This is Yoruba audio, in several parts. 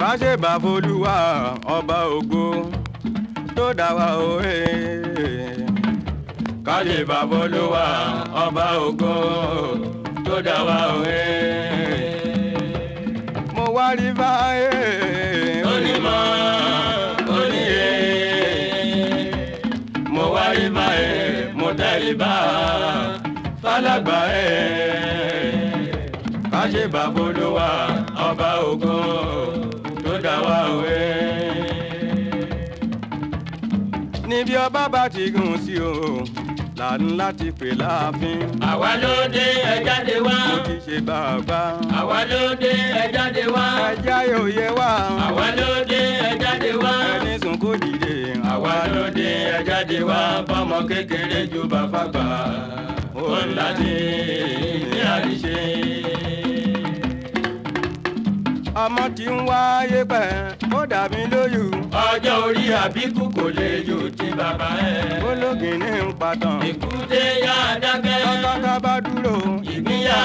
káṣe bàbólúwà ọba ògo tó dá wa òwe. káṣe bàbólúwà ọba ògo tó dá wa òwe. mo wá rí báyé onímọ̀ oníye. mo wá rí báyé mo tẹ̀lé bá fálágbá káṣe bàbólúwà ọba ògo tó dá wa òwe. níbi ọba bá ti gùn sí o lànà láti pè láàfin. àwa ló dé ẹ jáde wá. mo ti ṣe bàbá. àwa ló dé ẹ jáde wá. ẹja yóò yẹ wá. àwa ló dé ẹ jáde wá. ẹni sùn kó dìde. àwa ló dé ẹ jáde wá. bọ́mọ kékeré ju bàbá gbà. ó ń láti ní àríṣe. ọmọ tí ń wáyé pẹ́ ó dà mí lójú. ọjọ́ orí àbíkú kò lè jù ti bàbá ẹ̀. ológin ní ń patán. èkúté yá dákẹ́. tọ́tọ́tọ́ bá dúró. ìgbínyà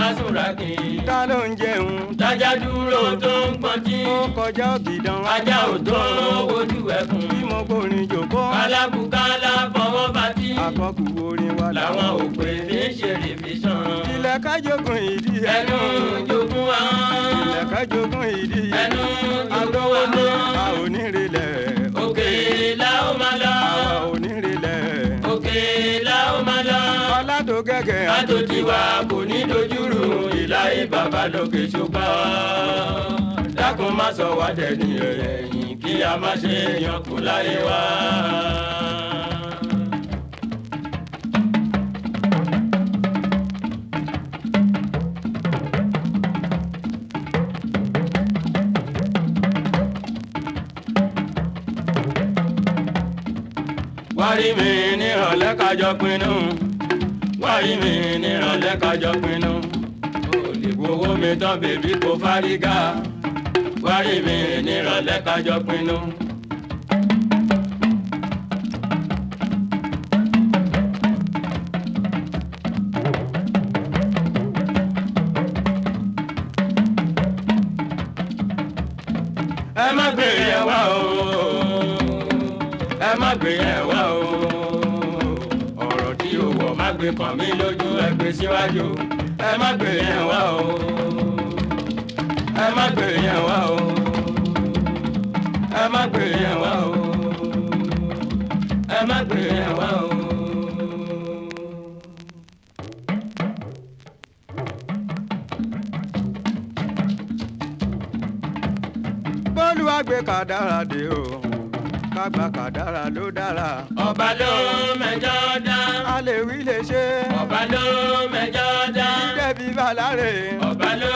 asúnrakì. ta ló ń jẹun. tájà dúró tó ń pọntí. ó kọjá òbídàn. ajá ò tó wojú ẹkùn. bí mo gbórin jòkó. alábùkálà fọwọ́ bàtí. àkọkù orin wa làwọn òpè ní ṣèrè fi sàn. ilẹ̀ ká jogun ìdí. ẹnu jogun àwọn. ilẹ̀ ká jogun ìdí. ẹnu jogun àwọn. a ò ní relẹ̀. òkè la ó máa lọ. àwa ò ní relẹ̀. òkè la ó máa lọ. ọlá tó gẹ́gẹ́. àtòtiwa kò ní dojúrú. ìlàyé bàbá lókè ṣùgbọ́n. dákun má sọ wá dẹni ẹ̀yìn kí a má ṣe yankú láyé wa. wárí mi nírọ̀lẹ́ kájọ pinnu. wárí mi nírọ̀lẹ́ kájọ pinnu. olè gbowó mi tán bèbí kò fárígá. wárí mi nírọ̀lẹ́ kájọ pinnu. ẹ má gbé yẹn wá o. ẹ má gbé yẹn wá o. ọ̀rọ̀ tí o wọ̀ má gbé kàn mí lójú ẹ gbé síwájú. ẹ má gbé yẹn wá o. ẹ má gbé yẹn wá o. ẹ má gbé yẹn wá o. ẹ má gbé yẹn wá o. bólú àgbé kàdára dé o. kágbá kàdára ló dára. ọba ló mẹjọ dá. a lè wí lè ṣe. ọba ló mẹjọ dá. débi balare. ọba ló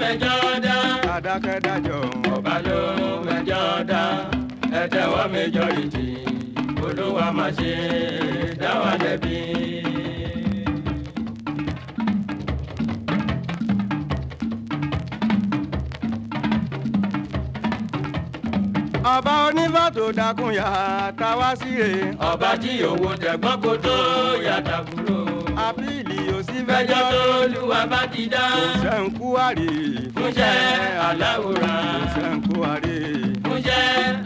mẹjọ dá. adákẹ́dájọ́. ọba ló mẹjọ dá. ẹ tẹ́wọ́ majority. olúwa máa ṣe dá wa lẹ́bi. ọba onífàtò dákun yá táwa síre. ọba tí owó tẹ̀gbọ́n kò tó yàtà kúrò. àbílì òsì fẹjọ́ tó lùwà bá ti dá. kò sẹ́ńkú àrè. fúnṣẹ́ aláwòrán. kò sẹ́ńkú àrè. fúnṣẹ́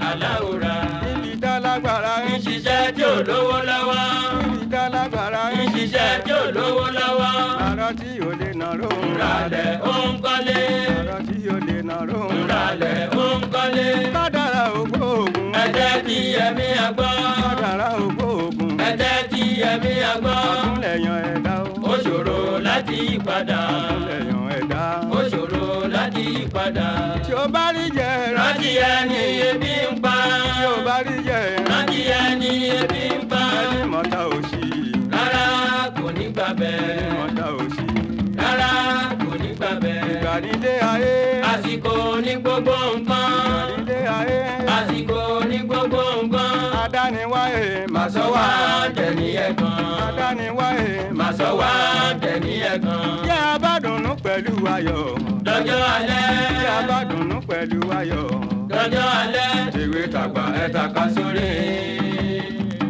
aláwòrán. níbi dálágbára ń ṣiṣẹ́ tí ò lówó lọ́wọ́. níbi dálágbára ń ṣiṣẹ́ tí ò lówó lọ́wọ́. àrọ́ tí ò lè nàró. ńralẹ̀ ó ń kọ́lé. àrọ́ tí ò lè nàró. ńralẹ̀ ó ń kọ́lé. kádàrá ògbóògùn. ẹ jẹ́ kí ẹ̀mí àgbọ́. kádàrá ògbóògùn. ẹ jẹ́ kí ẹ̀mí àgbọ́. àtúnlẹ̀yàn ẹ̀dá o. ó ṣòro láti yí padà. àtúnlẹ̀yàn ẹ̀dá. ó ṣòro láti yí padà. tí o bá rí jẹ rántí ẹni ebi ń pa. tí o bá rí jẹ rántí ẹni ebi ń pa. ẹni mọ̀ta òṣì. rárá kò ní gbà bẹ́ẹ̀. ẹni mọ̀ta òṣì. rárá kò ní gbà bẹ́ẹ̀. ìgbà nílé ayé. àsìkò ní gbogbo nǹkan. ìgbà nílé ayé. àsìkò ní gbogbo nǹkan. adániwáyé máa sọ wá dẹni ẹ̀gàn. adániwáyé máa sọ wá dẹni ẹ̀gàn. yẹ́ a bá dùnnú pẹ̀lú ayọ̀. lọ́jọ́ alẹ́. yẹ́ a bá dùnnú pẹ̀lú ayọ̀. lọ́jọ́ alẹ́. tèwe tàgbà ẹ taka sórí.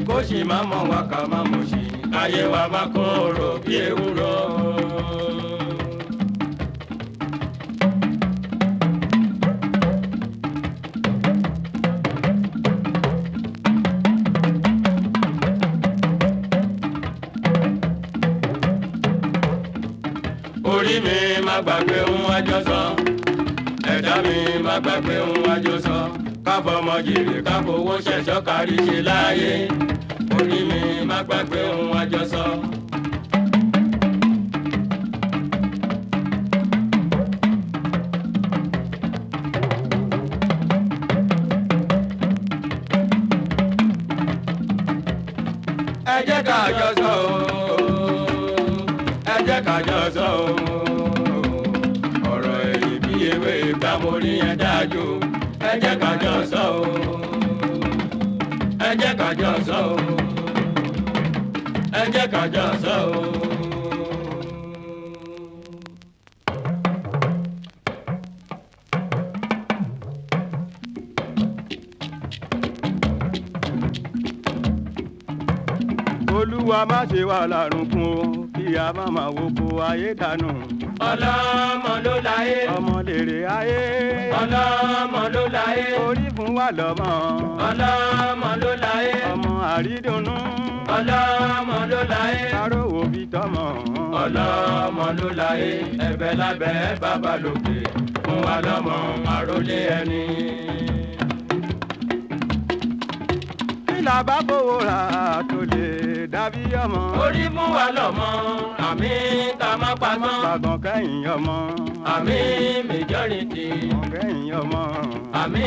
kó sì má mọ̀ wá ká má mọ̀ sí. ayé wa má kóró bí ewúro. orí mi má gbàgbé ohun àjọsọ ẹ̀dá mi má gbàgbé ohun àjọsọ káfọmọ jèrè káfowó ṣẹ̀ṣọ́ kárí ṣe láàyè orí mi má gbàgbé ohun àjọsọ. ẹ jẹ́ ká jọ sọ ẹ jẹ́ ká jọ sọ ọ̀rọ̀ èyí bí ewé gbàmórí yẹn dájú ẹ jẹ́ ká jọ sọ ẹ jẹ́ ká jọ sọ ẹ jẹ́ ká jọ sọ. Olúwa má ṣe wà lárùnkún o kí a má máa wo ko ayé dànù. Ọlọ́mọ ló láyé. Ọmọ lèrè ayé. Ọlọ́mọ ló láyé. Orí fún wa lọ́mọ. Ọlọ́mọ ló láyé. Ọmọ àrídùnnú. Ọlọ́mọ ló láyé. Arówó bí tọmọ. Ọlọ́mọ ló láyé. Ẹ̀bẹ̀ lábẹ́ bàbá lókè fún wa lọ́mọ àrólé ẹni. Bá fowó ra tó lè dàbí ọmọ. Orí mú wa lọ́mọ àmì ká má pamọ́. Gbàgbọ́n kẹ́yìn ọmọ. Àmì majority. Kẹ́yìn ọmọ. Àmì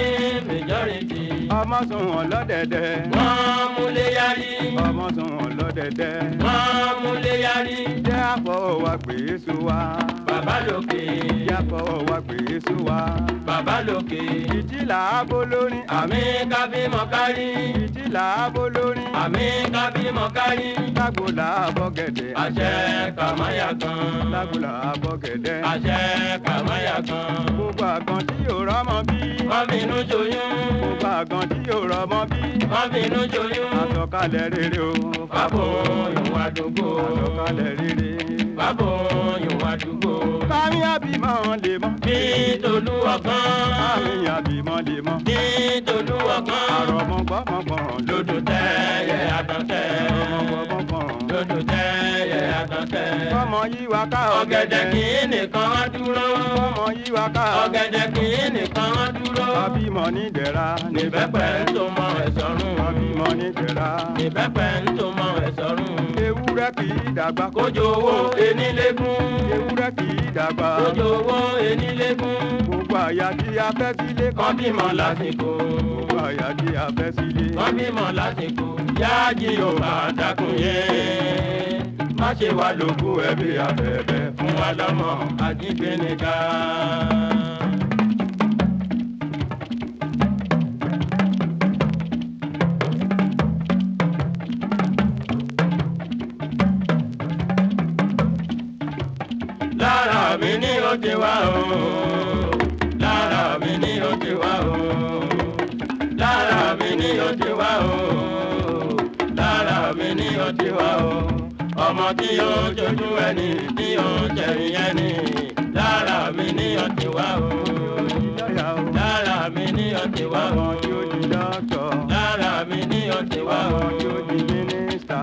majority. Ọmọ sùn wọn lọ́dẹ̀dẹ̀. Wọ́n múlé yarí. Ọmọ sùn wọn lọ́dẹ̀dẹ̀. Wọ́n múlé yarí. Jẹ́ àfọwọ́ wa pè é sùn wa. Bàbá lókè. Jẹ́ àfọwọ́ wa pè é sùn wa. Bàbá lókè. Ìjìlá abo lórí. Àmì ká bímọ kárí. Ìjìlá abo lórí. Àmì ká bímọ kárí. Lágbo làbọ̀ gẹ̀dẹ̀. Àṣẹ kàmáyà kan. Lágbo làbọ̀ gẹ̀dẹ̀. Àṣẹ kàmáyà kan. Gbogbo àgàn tí yóò rọ́mọ bí. Wọ́n bínú joyún. Gbogbo àgàn tí yóò rọ́mọ bí. Wọ́n bínú joyún. Àsọ̀kalẹ̀ rere o. Bábo ìwọ̀n àdúgbò. Àsọ̀kalẹ̀ rere. Bábo ìwọ̀n àdúgbò. Bámi àbímọ lè mọ. Bí tolú ọgbọ́n. Bámi àbímọ lè mọ. Bí tolú ọgbọ́n. Àrọ̀mọ gbọ́mọgbọ̀n. Lódò tẹ́yẹ àtọ̀tẹ́. Lódò tẹ́yẹ àtọ̀tẹ́. Ọmọ yìí wá ká ọ̀gẹ̀dẹ̀ kì í nìkan wá dúró. Ọmọ yìí wá ká ọ̀gẹ̀dẹ̀ kì í nìkan wá dúró. Àbímọ ní dẹ̀ra. Níbẹ̀pẹ̀ ń tó mọ ẹ̀sọ́rùn. Àbímọ ní dẹ̀ra. Níbẹ̀pẹ̀ ń tó mọ ẹ̀sọ́rùn. Ewúrẹ́ kì í dàgbà. Kójó owó enílégún. Ewúrẹ́ kì í dàgbà. Kójó owó enílégún. Gbogbo àyà tí a fẹ́ sílé kan bímọ lásìkò. Gbogbo àyà tí a fẹ́ sílé kan bímọ lásìkò. Yáàjì ò bá dákun yé. Má ṣe wá lógún ẹbí abẹ́bẹ́ fún wa lọ́mọ àjíǹgbéniga. Lára mi ni ó ti wá o. Lára mi ni ó ti wá o. Lára mi ni ó ti wá o. Lára mi ni ó ti wá o. Ọmọ tí yóò jojú ẹni tí yóò jẹ̀yìn ẹni. Lára mi ni ó ti wá o. Lára mi ni ó ti wá o. Lára mi ni ó ti wá o.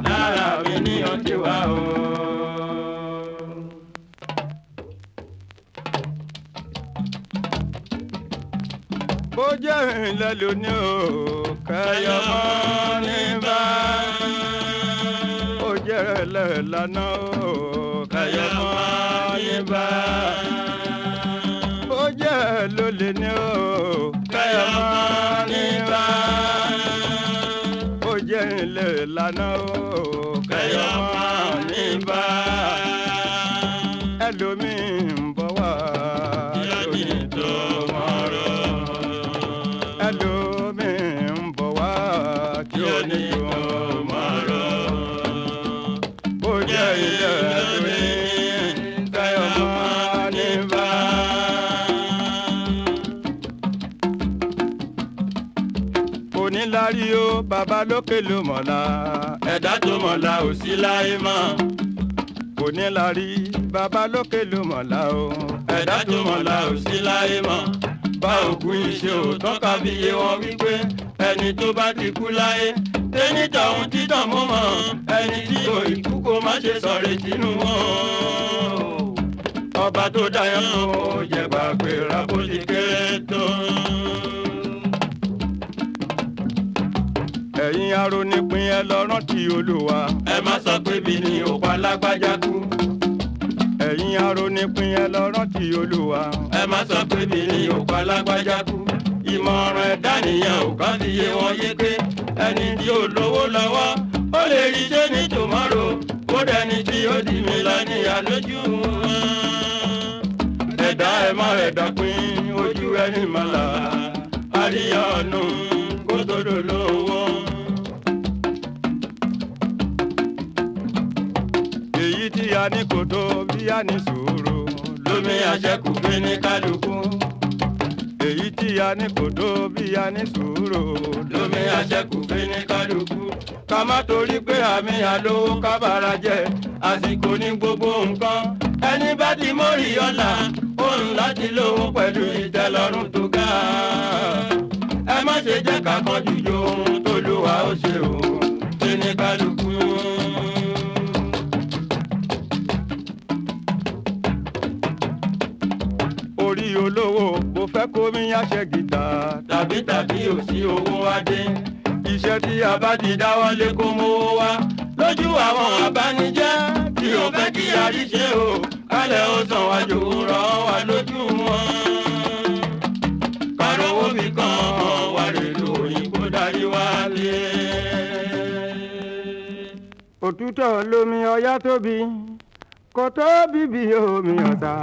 Lára mi ni ó ti wá o. Bó jẹ́ ìlẹ̀ lónìí o, kẹyọ mọ́ ní bá. Bó jẹ́ ìlẹ̀ lánà o, kẹyọ mọ́ ní bá. Bó jẹ́ lólè ní o, kẹyọ mọ́ ní bá. Bó jẹ́ ìlẹ̀ lánà o, kẹyọ mọ́ ní bá. Ẹlòmíì ń bọ̀ wá. Ìyájí tó mọ̀rọ̀. Ẹlòmíì ń bọ̀ wá tí ó ní tó mọ̀rọ̀. Bó jẹ́ ilé ẹ̀dùnmí kẹyọ̀ mọ́ ní bá. Onílárí o bàbá lókè ló mọ̀la. Ẹ̀dá tó mọ̀la ò sí láyé mọ́. Onílárí bàbá lókè ló mọ̀la o. Ẹ̀dá tó mọ̀la ò sí láyé mọ́. Bá òkú iṣẹ́ òótọ́ kábíyé wọn wípé ẹni tó bá ti kú láyé tẹ́ni tọ̀hún títàn mọ́ mọ́ ẹni tí kò ikú kó má ṣe sọ̀rọ̀ sínú wọn. ọba tó dáyà ó jẹ gbàgbé ra bó ti kéré tó. ẹ̀yin arónípin ẹ lọ rántí Olúwa. ẹ má sọ pé bí ni òkú alágbájá kú. ẹ̀yin arónípin ẹ lọ rántí Olúwa. ẹ má sọ pé bí ni òkú alágbájá kú. ìmọ̀ràn ẹ̀dá nìyẹn ò kàn fi yé wọn yéké. ẹni tí ó lówó lọ́wọ́ ó lè rí ṣe ní tòmọ́rò. ó dẹni tí ó di mi lọ ní àlójú wọn. ẹ̀dá ẹ̀ má ẹ̀dá pín ojú ẹni mọ́lá. àríyá ọ̀nù kó tó dolówó. èyí tí a ní kò tó bí a ní sùúrù. lómi àṣẹkù gbé ní kálukú. èyí tí a ní kò tó bí a ní sùúrù. lómi àṣẹkù gbé ní kálukú. ká má torí pé àmì àlówó kábàárà jẹ. àsìkò ní gbogbo nǹkan. ẹni bá ti mórí ọ̀la òun láti lówó pẹ̀lú ìtẹ́lọ́rùn tó ga. ẹ má ṣe jẹ́ ká kánjú jo ohun t'Olúwa ó ṣe o. gbé ní kálukú. orí olówó bó fẹ́ kó mi yáṣẹ́ gìtá. tàbí ò sí owó adé. iṣẹ́ tí a bá ti dáwọ́lé kó mówó wá. lójú àwọn abánijẹ́ tí ò fẹ́ kí a rí ṣe o. kálẹ̀ ó sàn wájú rọ̀ wá lójú wọn. kárówó mi kan wà rèlú òyìnbó darí wálé. òtútọ́ lomi Ọya tóbi. kò tó bíbí omi ọ̀tá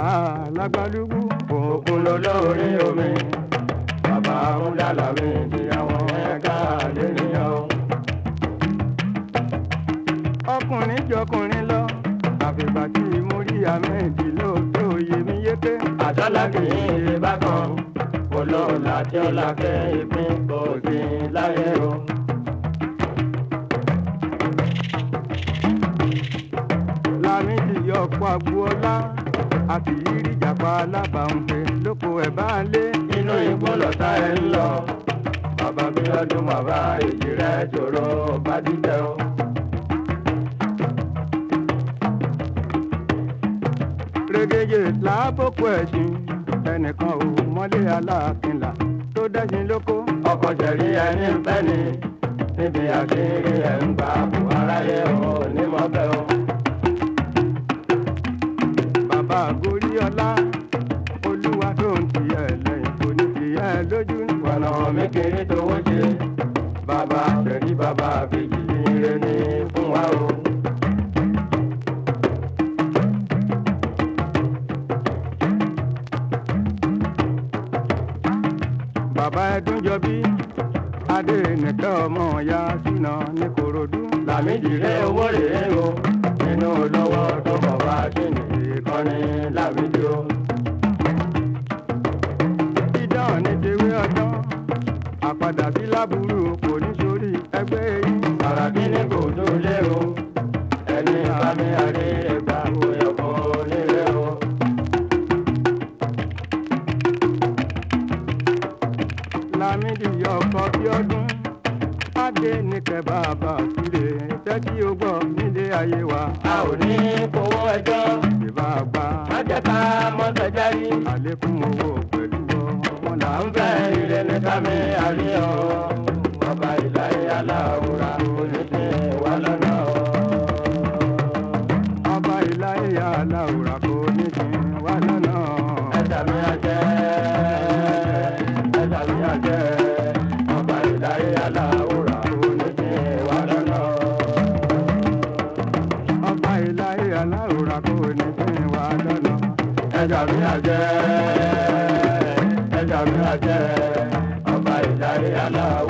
lágbálúgbú. òkun lolórí omi. bàbá múdàlá mi ti àwọn ẹ̀ka lẹ́nìyàn. ọkùnrin jọkùnrin lọ. àfìgbà tí mo rí àmẹ́ẹ̀dì lóòótọ́ òye mi yéké. àtọ́lá kì í ṣe bákan. olóòlà tí ó lákẹ́ ìpín kò sí láyé o. Lámìdí ọ̀pọ̀ Agboola àti yírí jàpá alábàáhùnpé lóko ẹ̀ bá ń lé. inú igbó lọ́tà ẹ̀ ń lọ. bàbá mi lọ́dún bàbá èjì rẹ̀ ṣòro bá díjẹ́ o. rẹ́gẹ́jẹ́ lábòkú ẹ̀sìn ẹnìkan ò mọ́lé aláàkínlá tó dẹ́sìn lóko. ọkọ̀ ṣẹ̀rí ẹni ń fẹ́ ni níbi àṣírí ẹ̀ ń gbà bù aráyé o ní mọ́fẹ́ o. bàbá Goríọlá Olúwa tó ń tiẹ̀ lẹ́yìn kò ní tiẹ̀ lójú. wọ̀nà mi kiri tówó ṣe bàbá ṣẹ̀rí bàbá bèjì ire ní fún wa o. bàbá Ẹdúnjọbí adé nìkan ọmọ ya ṣúná ní Kòròdú. Lámìdí rẹ owó rèé o nínú olówó tó mọ̀ bá ṣì ní ìkànnì Lámìdí o. dídán ní tewé ọjọ́ àpàdà sí láburú kò ní sórí ẹgbẹ́ yìí. àràbí ní kò tó lé o ẹni àmì àrí ẹgbà òyò kò nílé o. Lámìdí ọkọ Bíọ́dún adé nìkẹ́ bàbá sílẹ̀ tẹ́tí ó gbọ́ nílé ayé wa. a ò ní fowó ẹjọ́ ìbá gbà. má jẹ́ ká mọ́tẹ́járí. àlékún owó pẹ̀lú wọn là ń fẹ́ ilé ní kámi àríyàn. bàbá ìláyé aláwòrán oníṣẹ́ wà lọ́nà. ọba ìláyé aláwòrán kò ní ṣe wà lọ́nà. ẹ̀dá mi àjẹ́ ẹ̀dá mi àjẹ́ ọba ìláyé aláwòrán oníṣẹ́ wà lọ́nà. ọba ìláyé aláwòrán kò ní ṣe wà lọ́nà. ẹ̀dá mi àjẹ́ ẹ̀dá mi àjẹ́ ọba ìláyé aláwòrán.